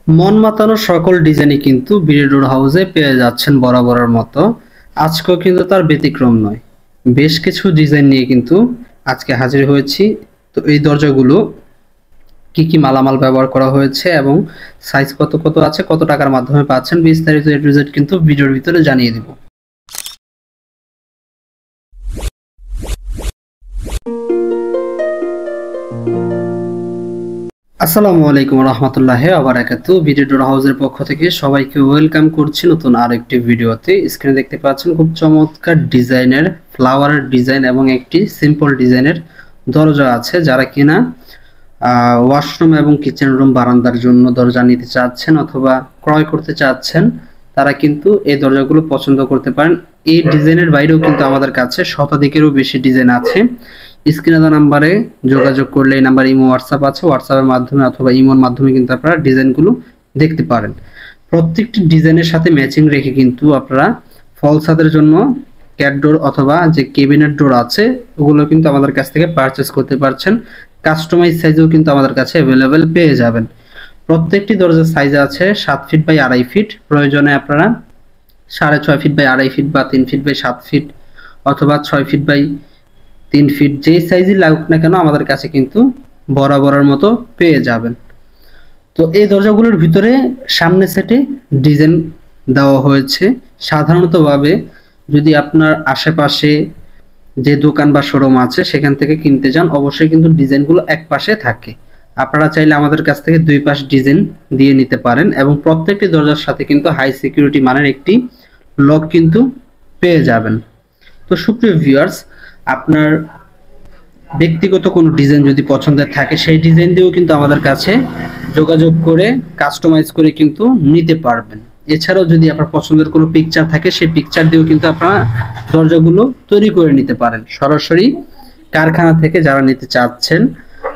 মন মাতানো সকল ডিজাইনই কিন্তু বিডি হাউসে পেয়ে যাচ্ছেন বরাবরের মতো। আজকেও কিন্তু তার ব্যতিক্রম নয়। বেশ কিছু ডিজাইন নিয়ে কিন্তু আজকে হাজির হয়েছি। তো এই দরজাগুলো কি কি মালামাল ব্যবহার করা হয়েছে এবং সাইজ কত কত আছে, কত টাকার মাধ্যমে পাচ্ছেন, বিস্তারিত এ টু জেড কিন্তু ভিডিওর ভিতরে জানিয়ে দিব। আসসালামু আলাইকুম রহমতুল্লাহি ওয়া বারাকাতুহু। বিডি হাউসের পক্ষ থেকে সবাইকে ওয়েলকাম করছি নতুন আরেকটি ভিডিওতে। স্ক্রিনে দেখতে পাচ্ছেন খুব চমৎকার ডিজাইনের ফ্লাওয়ারের ডিজাইন এবং একটি সিম্পল ডিজাইনের দরজা আছে। যারা কিনা ওয়াশরুম এবং কিচেন রুম বারান্দার জন্য দরজা নিতে চাচ্ছেন অথবা ক্রয় করতে চাচ্ছেন, তারা কিন্তু এই দরজাগুলো পছন্দ করতে পারেন। এই ডিজাইনের বাইরেও কিন্তু আমাদের কাছে শতাধিকেরও বেশি ডিজাইন আছে। স্ক্রিনে দেওয়া নাম্বারে যোগাযোগ করলে এই নাম্বার ইমো হোয়াটসঅ্যাপ আছে, হোয়াটসঅ্যাপের মাধ্যমে অথবা ইমোর মাধ্যমে কিন্তু আপনারা ডিজাইনগুলো দেখতে পারেন। প্রত্যেকটি ডিজাইনের সাথে ম্যাচিং রেখে কিন্তু আপনারা ফল ছাদের জন্য ক্যাট ডোর অথবা যে কেবিনেট ডোর আছে ওগুলো কিন্তু আমাদের কাছ থেকে পারচেস করতে পারছেন। কাস্টমাইজ সাইজও কিন্তু আমাদের কাছে অ্যাভেলেবেল পেয়ে যাবেন। প্রত্যেকটি দরজার সাইজ আছে 7 ফিট বাই 2.5 ফিট। প্রয়োজনে আপনারা 6.5 ফিট বাই 2.5 ফিট বা 3 ফিট বাই 7 ফিট অথবা 6 ফিট বাই 3 ফিট যেই সাইজই লাগুক না কেন আমাদের কাছে কিন্তু বরাবরের মতো পেয়ে যাবেন। তো এই দরজাগুলোর ভিতরে সামনে সেটে ডিজাইন দেওয়া হয়েছে। সাধারণতভাবে যদি আপনার আশেপাশে যে দোকান বা শোরুম আছে সেখান থেকে কিনতে যান, অবশ্যই কিন্তু ডিজাইনগুলো এক পাশে থাকে। আপনারা চাইলে আমাদের কাছ থেকে দুই পাশ ডিজাইন দিয়ে নিতে পারেন এবং প্রত্যেকটি দরজার সাথে কিন্তু হাই সিকিউরিটি মানের একটি লক কিন্তু পেয়ে যাবেন। তো সুপ্রিয় ভিউয়ার্স, আপনার ব্যক্তিগত কোনো ডিজাইন যদি পছন্দের থাকে সেই ডিজাইন দিয়েও কিন্তু আমাদের কাছে যোগাযোগ করে কাস্টমাইজ করে কিন্তু নিতে পারবেন। এছাড়াও যদি আপনার পছন্দের কোনো পিকচার থাকে সেই পিকচার দিয়েও কিন্তু আপনারা দরজাগুলো তৈরি করে নিতে পারেন। সরাসরি কারখানা থেকে যারা নিতে চাচ্ছেন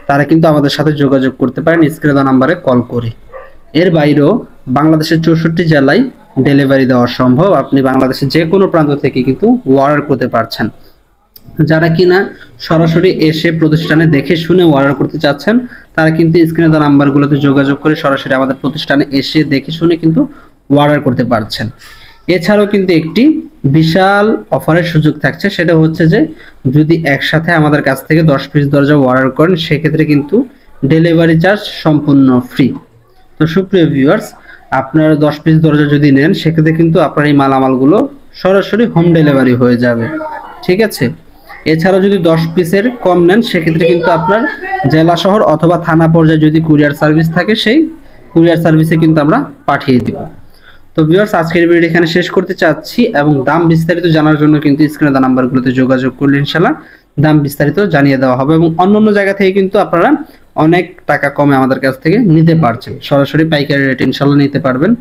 তারা কিন্তু আমাদের সাথে যোগাযোগ করতে পারেন স্ক্রিনে দেওয়া নাম্বারে কল করে। এর বাইরেও বাংলাদেশের 64 জেলায় ডেলিভারি দেওয়া সম্ভব। আপনি বাংলাদেশের যে কোনো প্রান্ত থেকে কিন্তু অর্ডার করতে পারছেন। যারা কিনা সরাসরি এসে প্রতিষ্ঠানে দেখে শুনে অর্ডার করতে চাচ্ছেন তারা কিন্তু স্ক্রিনে দেওয়া নাম্বারগুলোতে যোগাযোগ করে সরাসরি আমাদের প্রতিষ্ঠানে এসে দেখে শুনে কিন্তু অর্ডার করতে পারছেন। এছাড়াও কিন্তু একটি বিশাল অফারের সুযোগ থাকছে, সেটা হচ্ছে যে যদি একসাথে আমাদের কাছ থেকে 10 পিস দরজা অর্ডার করেন সেক্ষেত্রে কিন্তু ডেলিভারি চার্জ সম্পূর্ণ ফ্রি। তো সুপ্রিয় ভিউয়ার্স, আপনারা 10 পিস দরজা যদি নেন সেক্ষেত্রে কিন্তু আপনার এই মালামালগুলো সরাসরি হোম ডেলিভারি হয়ে যাবে। ঠিক আছে। এছাড়াও যদি 10 পিসের কম নেন সেক্ষেত্রে কিন্তু আপনার জেলা শহর অথবা থানা পর্যায়ে যদি কুরিয়ার সার্ভিস থাকে সেই কুরিয়ার সার্ভিসে কিন্তু আমরা পাঠিয়ে দিব। তো ভিউয়ার্স, আজকের ভিডিও এখানে শেষ করতে চাচ্ছি এবং দাম বিস্তারিত জানার জন্য কিন্তু স্ক্রিনে দেওয়া নাম্বারগুলোতে যোগাযোগ করলে ইনশাআল্লাহ দাম বিস্তারিত জানিয়ে দেওয়া হবে এবং অন্যান্য জায়গা থেকে কিন্তু আপনারা অনেক টাকা কমে আমাদের কাছ থেকে নিতে পারছেন। সরাসরি পাইকারি রেট ইনশাআল্লাহ নিতে পারবেন।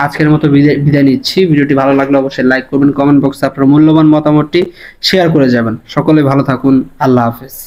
আজকের মতো বিদায় নিচ্ছি। ভিডিওটি ভালো লাগলে অবশ্যই লাইক করবেন, কমেন্ট বক্সে আপনার মূল্যবান মতামতটি শেয়ার করে যাবেন। সকলে ভালো থাকুন। আল্লাহ হাফেজ।